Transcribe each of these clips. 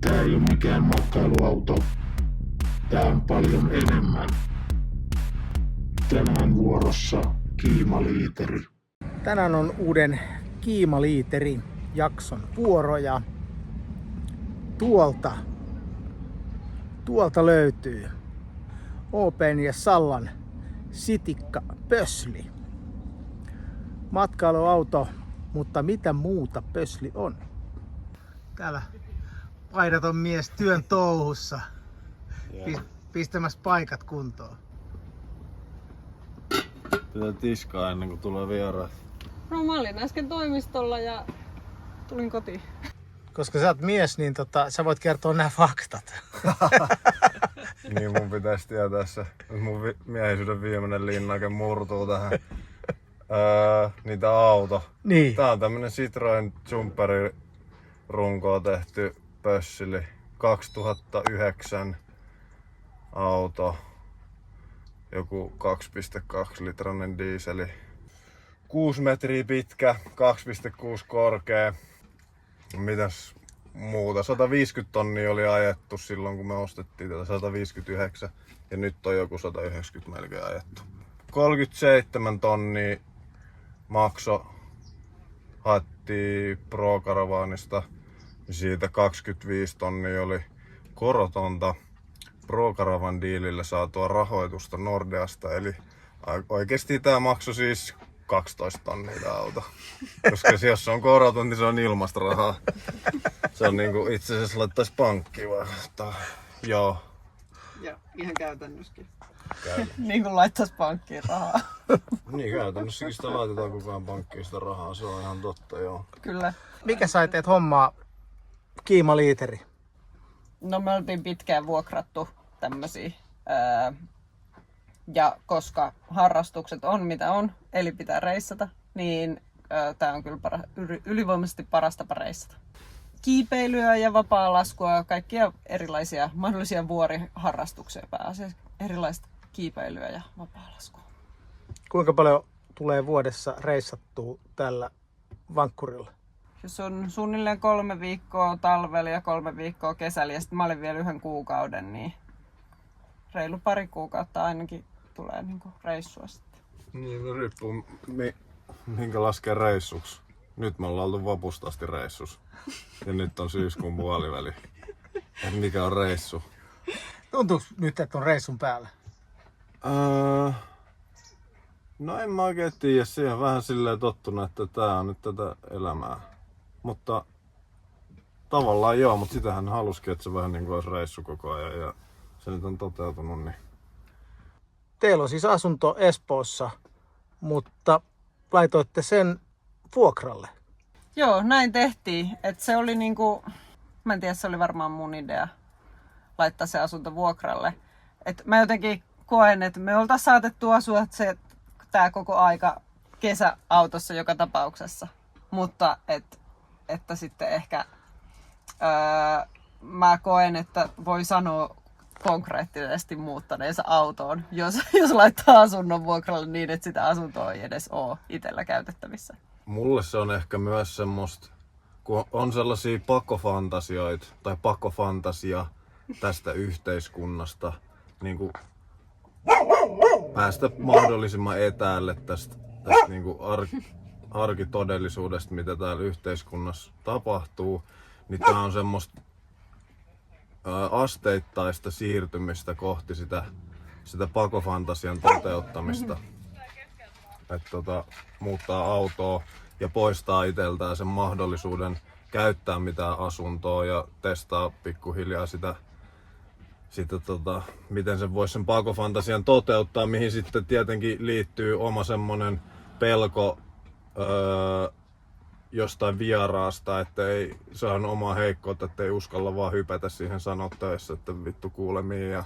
Tää ei ole mikään matkailuauto. Tää on paljon enemmän. Tänään vuorossa Kiimaliiteri. Tänään on uuden Kiimaliiteri jakson vuoro ja tuolta löytyy Open ja Sallan Sitikka Pösli. Matkailuauto, mutta mitä muuta Pösli on? Täällä paidaton mies työn touhussa pistämässä paikat kuntoon. Pitää tiskaa ennen kuin tulee vieraat. No mä olin äsken toimistolla ja tulin kotiin. Koska sä oot mies, niin sä voit kertoa nämä faktat. Niin mun pitäisi tietää se. Mun miehisyyden viimeinen linnake murtuu tähän. Niin tää auto. Niin. Tää on tämmönen Citroen Jumperi runkoa tehty pössili. 2009 auto. Joku 2,2 litrainen diiseli. 6 metriä pitkä, 2,6 korkea. Mitäs muuta? 150 tonnia oli ajettu silloin kun me ostettiin tätä, 159. Ja nyt on joku 190 melkein ajettu. 37 tonnia makso haettiin Pro Caravanista. Siitä 25 tonnia oli korotonta Pro Caravan diilillä saatua rahoitusta Nordeasta. Eli oikeesti tää maksoi siis 12 tonnia tää auto. Koska jos se on koroton, niin se on ilmasta rahaa. Se on niinku itse asiassa laittaisi pankkiin vaan. Joo. Ja ihan käytännössäkin. Käytännössä. Niin kuin laittaisi pankkiin rahaa. Niin käytännössäkin sitä laitetaan koko ajan pankkiin sitä rahaa, se on ihan totta joo. Kyllä. Mikä sai teet hommaa Kiimaliiteri? No me oltiin pitkään vuokrattu tämmösiä. Ja koska harrastukset on mitä on, eli pitää reissata, niin tää on kyllä ylivoimaisesti paras tapa reissata. Kiipeilyä ja vapaa-laskua ja kaikkia erilaisia mahdollisia vuoriharrastuksia pääasiassa. Erilaista kiipeilyä ja vapaa-laskua. Kuinka paljon tulee vuodessa reissattua tällä vankkurilla? Jos on suunnilleen 3 viikkoa talvella ja 3 viikkoa kesällä ja sitten mä olin vielä 1 kuukauden, niin reilu pari kuukautta ainakin tulee niinku reissua sitten. Niin, no riippuu minkä laskee reissuksi. Nyt me ollaan oltu vapusta asti reissus. Ja nyt on syyskuun puoliväli. Et mikä on reissu? Tuntuuko nyt, että on reissun päällä? No en mä oikein tiedä. Siihen on vähän silleen tottunut, että tää on nyt tätä elämää. Mutta tavallaan joo, mutta sitähän halusikin, että se vähän niin kuin olisi reissu koko ajan. Ja se nyt on toteutunut. Niin. Teillä on siis asunto Espoossa, mutta laitoitte sen vuokralle. Joo, näin tehtiin. Et se oli niinku, mä en tiedä, se oli varmaan mun idea laittaa se asunto vuokralle. Et mä jotenkin koen, että me oltaisiin saatettu asua tää koko aika kesäautossa joka tapauksessa. Mutta että sitten ehkä mä koen, että voi sanoa konkreettisesti muuttaneensa autoon, jos laittaa asunnon vuokralle niin, että sitä asuntoa ei edes ole itsellä käytettävissä. Mulle se on ehkä myös semmoista, kun on sellaisia pakofantasioita tai pakofantasia tästä yhteiskunnasta, niin kuin päästä mahdollisimman etäälle tästä niin kuin arkitodellisuudesta, mitä täällä yhteiskunnassa tapahtuu, niin tää on semmoista asteittaista siirtymistä kohti sitä pakofantasian toteuttamista. Että muuttaa autoa ja poistaa itseltään sen mahdollisuuden käyttää mitään asuntoa ja testaa pikkuhiljaa sitä miten se voisi sen pakofantasian toteuttaa, mihin sitten tietenkin liittyy oma semmonen pelko jostain vieraasta, että se on oma heikkoutta, että ei uskalla vaan hypätä siihen sanotteessa, että vittu kuulemiin ja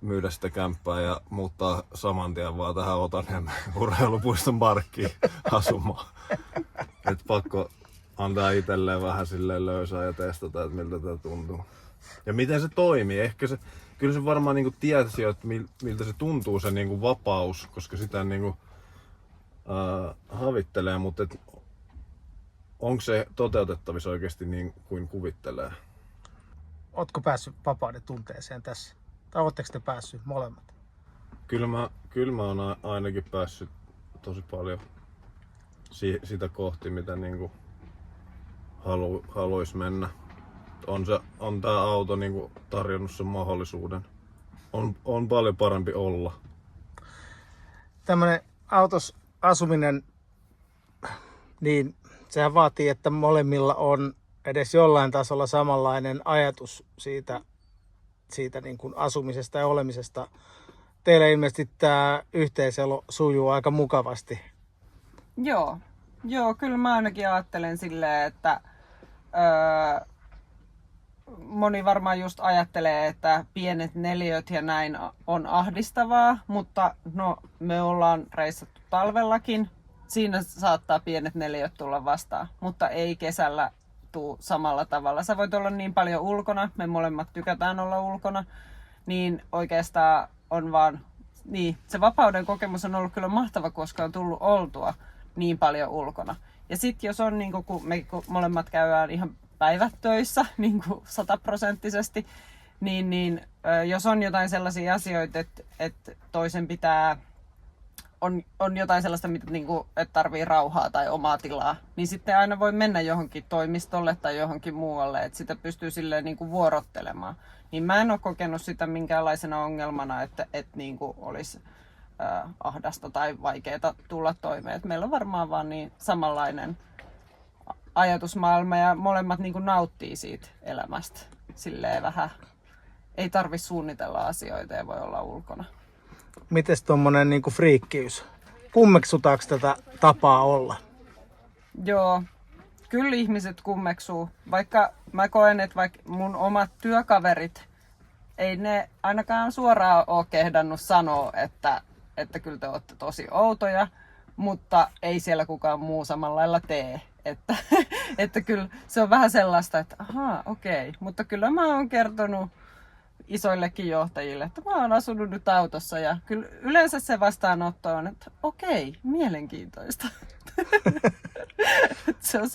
myydä sitä kämppää ja muuttaa saman tien vaan tähän Otaniemen urheilupuiston parkkiin asumaan. Et pakko antaa itselleen vähän silleen löysää ja testata, että miltä tämä tuntuu. Ja miten se toimii. Kyllä se varmaan niinku tietäisi jo, että miltä se tuntuu se niinku vapaus, koska sitä niinku havittelee, mutta onko se toteutettavissa oikeasti niin kuin kuvittelee? Ootko päässyt vapauden tunteeseen tässä? Tai ootteko te päässyt molemmat? Kyllä mä oon ainakin päässyt tosi paljon sitä kohti, mitä niinku haluais mennä. On tää auto niinku tarjonnut sen mahdollisuuden. On paljon parempi olla. Tämmönen autos asuminen, niin sehän vaatii, että molemmilla on edes jollain tasolla samanlainen ajatus siitä niin kuin asumisesta ja olemisesta. Teillä ilmeisesti tämä yhteiselo sujuu aika mukavasti. Joo, kyllä mä ainakin ajattelen silleen, että moni varmaan just ajattelee, että pienet neliöt ja näin on ahdistavaa, mutta no me ollaan reissattu talvellakin. Siinä saattaa pienet neliöt tulla vastaan, mutta ei kesällä tuu samalla tavalla. Sä voit olla niin paljon ulkona, me molemmat tykätään olla ulkona, niin oikeastaan on vaan, niin se vapauden kokemus on ollut kyllä mahtava, koska on tullut oltua niin paljon ulkona. Ja sitten jos on, niin kun me molemmat käydään ihan päivät töissä niin 100%, niin jos on jotain sellaisia asioita, että toisen pitää, on jotain sellaista, että tarvii rauhaa tai omaa tilaa, niin sitten aina voi mennä johonkin toimistolle tai johonkin muualle, että sitä pystyy silleen niin kuin vuorottelemaan. Niin mä en ole kokenut sitä minkäänlaisena ongelmana, että olisi ahdasta tai vaikeaa tulla toimeen. Et meillä on varmaan vaan niin samanlainen ajatusmaailma ja molemmat niin kuin nauttii siitä elämästä. Silleen vähän ei tarvitse suunnitella asioita ja voi olla ulkona. Mites tommonen niinku friikkiys? Kummeksutaanko tätä tapaa olla? Joo, kyllä ihmiset kummeksuu. Vaikka mä koen, että vaikka mun omat työkaverit, ei ne ainakaan suoraan ole kehdannut sanoa, että kyllä te olette tosi outoja, mutta ei siellä kukaan muu samalla lailla tee. Että kyllä se on vähän sellaista, että ahaa, okei. Mutta kyllä mä oon kertonut isoillekin johtajille, että mä oon asunut nyt autossa ja kyllä yleensä se vastaanotto on, että okei, mielenkiintoista. Se on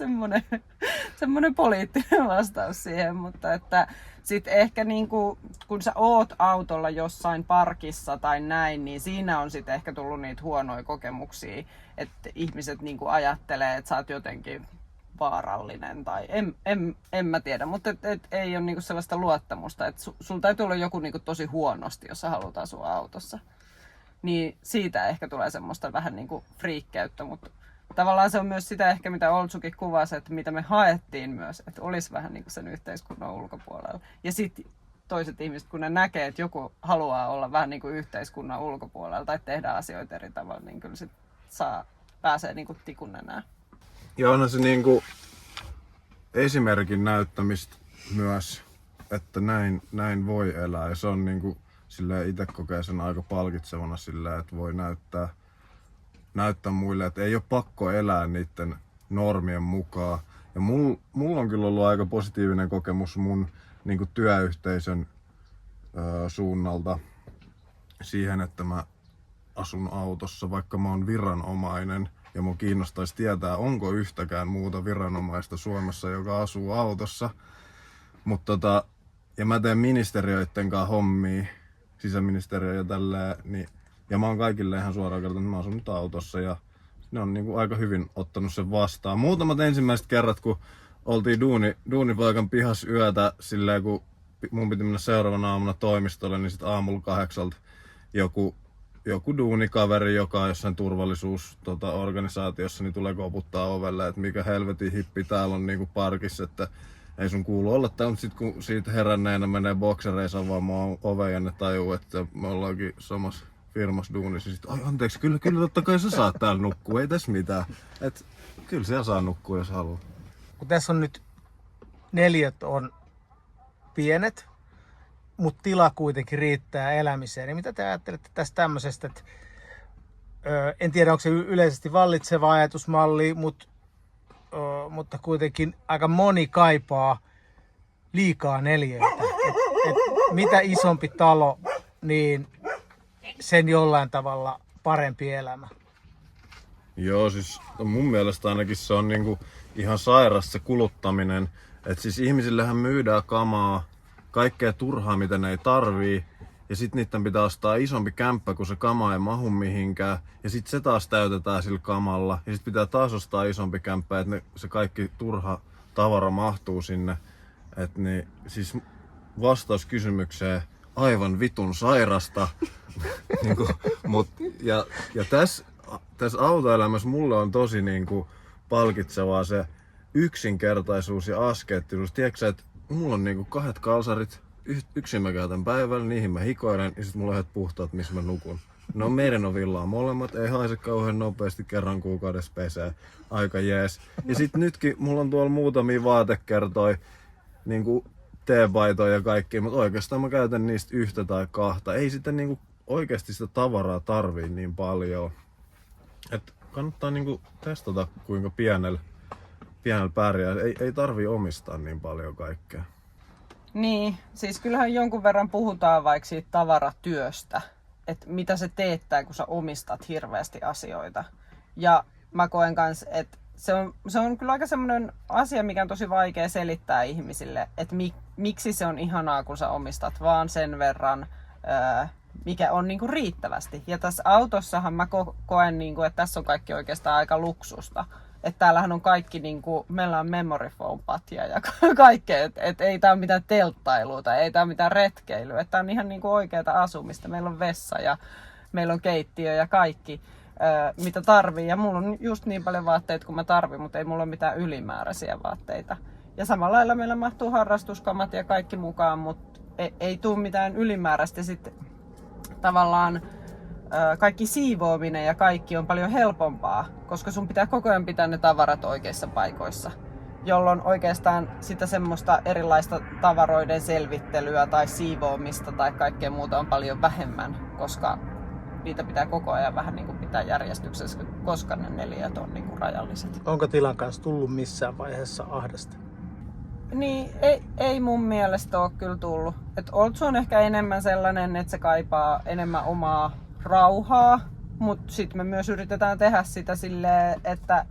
semmoinen poliittinen vastaus siihen, mutta että sit ehkä niinku, kun sä oot autolla jossain parkissa tai näin, niin siinä on sit ehkä tullut niitä huonoja kokemuksia, että ihmiset niinku ajattelee, että sä oot jotenkin vaarallinen tai en mä tiedä, mutta ei ole niinku sellaista luottamusta, että sulla täytyy olla joku niinku tosi huonosti, jos sä haluat asua autossa. Niin siitä ehkä tulee semmoista vähän niinku friikkäyttä, mutta tavallaan se on myös sitä ehkä, mitä Oltsukin kuvasi, että mitä me haettiin myös, että olisi vähän niinku sen yhteiskunnan ulkopuolella. Ja sitten toiset ihmiset, kun ne näkee, että joku haluaa olla vähän niinku yhteiskunnan ulkopuolella tai tehdä asioita eri tavalla, niin kyllä sit pääsee niinku tikun nenään. Ja onhan se niinku esimerkin näyttämistä myös, että näin voi elää. Ja se on niinku silleen itse kokee sen aika palkitsevana silleen, että voi näyttää muille, että ei ole pakko elää niiden normien mukaan. Ja mulla on kyllä ollut aika positiivinen kokemus mun niinku työyhteisön suunnalta siihen, että mä asun autossa, vaikka mä oon viranomainen. Ja mun kiinnostaisi tietää, onko yhtäkään muuta viranomaista Suomessa, joka asuu autossa. Ja mä teen ministeriöiden kanssa hommia, sisäministeriö ja tälleen. Ja mä oon kaikille ihan suoraan kertonut, että mä asun nyt autossa. Ja ne on niinku aika hyvin ottanut sen vastaan. Muutamat ensimmäiset kerrat, kun oltiin duunipaikan pihassa yötä, silleen kun mun piti mennä seuraavana aamuna toimistolle, niin sit aamulla 8 joku duunikaveri, joka on jossain turvallisuusorganisaatiossa, niin tulee koputtaa ovelle, että mikä helvetin hippi täällä on niinku parkissa, että ei sun kuulu olla täällä, mutta sit kun siitä heränneenä menee boksereissa avaamaan oveen ja ne tajuu, että me ollaankin samassa firmassa duunissa, sit ai anteeksi, kyllä totta kai sä saat täällä nukkua, ei tässä mitään. Et kyllä siellä saa nukkua, jos haluaa. Kun tässä on nyt neliöt on pienet, mutta tila kuitenkin riittää elämiseen. Niin mitä te ajattelette tästä tämmöisestä, että en tiedä onko se yleisesti vallitseva ajatusmalli, mutta kuitenkin aika moni kaipaa liikaa neliöitä. Et mitä isompi talo, niin sen jollain tavalla parempi elämä. Joo, siis mun mielestä ainakin se on niinku ihan sairas se kuluttaminen. Että siis ihmisillehän myydään kamaa kaikkea turhaa, mitä ne ei tarvii. Ja sit niiden pitää ostaa isompi kämppä, kun se kama ei mahu mihinkään. Ja sit se taas täytetään sillä kamalla. Ja sit pitää taas ostaa isompi kämppä, että se kaikki turha tavara mahtuu sinne. Et niin, siis vastaus kysymykseen aivan vitun sairasta. Niinku, ja tässä autoelämässä mulle on tosi niinku palkitsevaa se yksinkertaisuus ja askeettisuus. Tiedätkö että mulla on niinku 2 kalsarit, yksin mä käytän päivällä, niihin mä hikoilen ja sit mulla on 2 puhtaat, missä mä nukun. Ne on Merinovillaa molemmat, ei haise kauhean nopeasti, kerran kuukaudessa pesee. Aika jees. Ja sit nytkin mulla on tuolla muutamia vaatekertoja, niinku teepaitoja ja kaikkia, mutta oikeastaan mä käytän niistä 1 tai 2. Ei sitten niinku oikeasti sitä tavaraa tarvii niin paljon. Et kannattaa niinku testata kuinka pienellä pärjää. Ei tarvii omistaa niin paljon kaikkea. Niin, siis kyllähän jonkun verran puhutaan vaikka siitä tavaratyöstä, että mitä se teettää, kun sä omistat hirveästi asioita. Ja mä koen kans, että se on kyllä aika semmoinen asia, mikä on tosi vaikea selittää ihmisille, että miksi se on ihanaa, kun sä omistat vaan sen verran, mikä on niinku riittävästi. Ja tässä autossahan mä koen, niinku, että tässä on kaikki oikeastaan aika luksusta. Että täällähän on kaikki, niinku, meillä on memory foam patja ja kaikkea, että ei tää ole mitään telttailua tai ei tää ole mitään retkeilyä. Että tää on ihan niinku oikeata asumista. Meillä on vessa ja meillä on keittiö ja kaikki, mitä tarvii. Ja mulla on just niin paljon vaatteita kuin mä tarvin, mutta ei mulla ole mitään ylimääräisiä vaatteita. Ja samalla lailla meillä mahtuu harrastuskamat ja kaikki mukaan, mutta ei tule mitään ylimääräistä. Sitten tavallaan kaikki siivoaminen ja kaikki on paljon helpompaa, koska sun pitää koko ajan pitää ne tavarat oikeissa paikoissa, jolloin oikeastaan sitä semmoista erilaista tavaroiden selvittelyä tai siivoamista tai kaikkea muuta on paljon vähemmän, koska niitä pitää koko ajan vähän niin kuin pitää järjestyksessä, koska ne neliöt on niin kuin rajalliset. Onko tilan kanssa tullut missään vaiheessa ahdasta? Niin, ei mun mielestä ole kyllä tullut. Oltsu on ehkä enemmän sellainen, että se kaipaa enemmän omaa rauhaa, mutta sitten me myös yritetään tehdä sitä silleen, että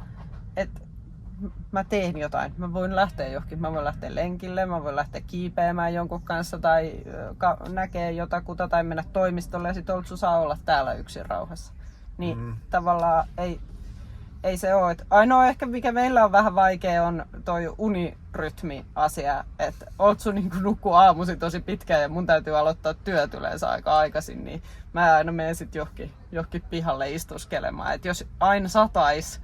mä teen jotain. Mä voin lähteä johonkin, mä voin lähteä lenkille, mä voin lähteä kiipeämään jonkun kanssa tai näkee jotakuta tai mennä toimistolle ja sit Oltsu saa olla täällä yksin rauhassa. Niin tavallaan ei se ole. Ainoa ehkä mikä meillä on vähän vaikea on toi unirytmi-asia, että Oltsu niin nukkuu aamuisin tosi pitkään ja mun täytyy aloittaa työt yleensä aika aikaisin, niin mä aina menen sit johonkin pihalle istuskelemaan. Et jos aina satais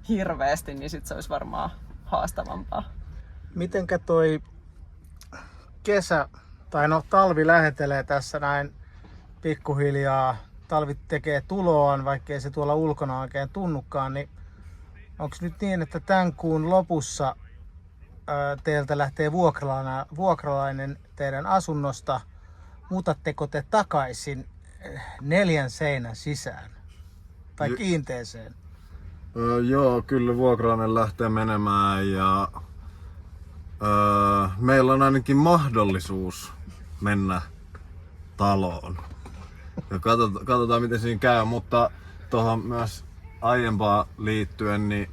hirveästi, niin sit se olisi varmaan haastavampaa. Mitenkä toi kesä, tai no talvi lähetelee tässä näin pikkuhiljaa, talvi tekee tuloaan, vaikkei se tuolla ulkona oikein tunnukaan, niin onko nyt niin, että tämän kuun lopussa teiltä lähtee vuokralainen teidän asunnosta, muutatteko te takaisin 4 seinän sisään tai kiinteeseen? Joo, kyllä vuokralainen lähtee menemään ja meillä on ainakin mahdollisuus mennä taloon. Ja katsotaan miten siinä käy, mutta tuohon myös aiempaan liittyen, niin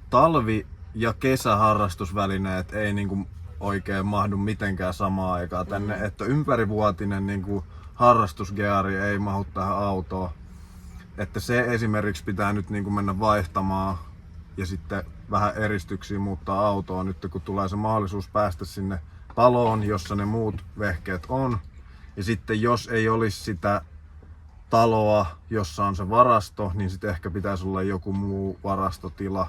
talvi- ja kesäharrastusvälineet ei niinku oikein mahdu mitenkään samaan aikaan tänne, että ympärivuotinen niinku harrastusgeari ei mahdu tähän autoon. Että se esimerkiksi pitää nyt niinku mennä vaihtamaan ja sitten vähän eristyksiä muuttaa autoa nyt kun tulee se mahdollisuus päästä sinne taloon, jossa ne muut vehkeet on. Ja sitten jos ei olisi sitä taloa, jossa on se varasto, niin sitten ehkä pitäisi olla joku muu varastotila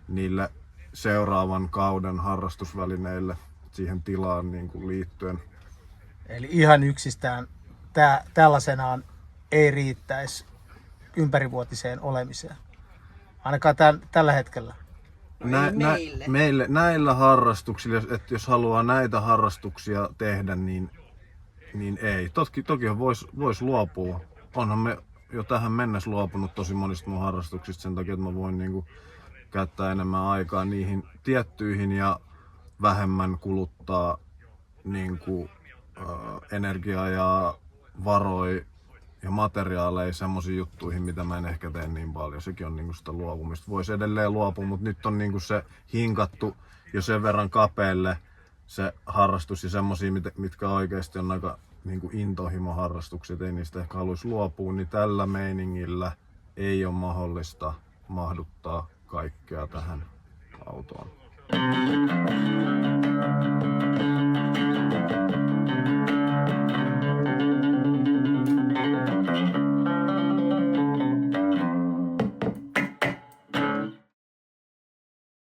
niille seuraavan kauden harrastusvälineille siihen tilaan niin kuin liittyen. Eli ihan yksistään tällaisenaan ei riittäisi ympärivuotiseen olemiseen. Ainakaan tällä hetkellä. Näillä harrastuksilla, että jos haluaa näitä harrastuksia tehdä, niin ei. Toki vois luopua. Onhan me jo tähän mennessä luopunut tosi monista mun harrastuksista sen takia, että mä voin niinku käyttää enemmän aikaa niihin tiettyihin ja vähemmän kuluttaa niinku, energiaa ja varoja ja materiaaleja semmoisiin juttuihin, mitä mä en ehkä tee niin paljon. Sekin on niinku sitä luopumista. Voisi edelleen luopua, mutta nyt on niinku se hinkattu jo sen verran kapealle se harrastus ja semmosia, mitkä oikeasti on aika niin kuin intohimoharrastukset, ei niistä ehkä haluaisi luopua, niin tällä meiningillä ei ole mahdollista mahduttaa kaikkea tähän autoon.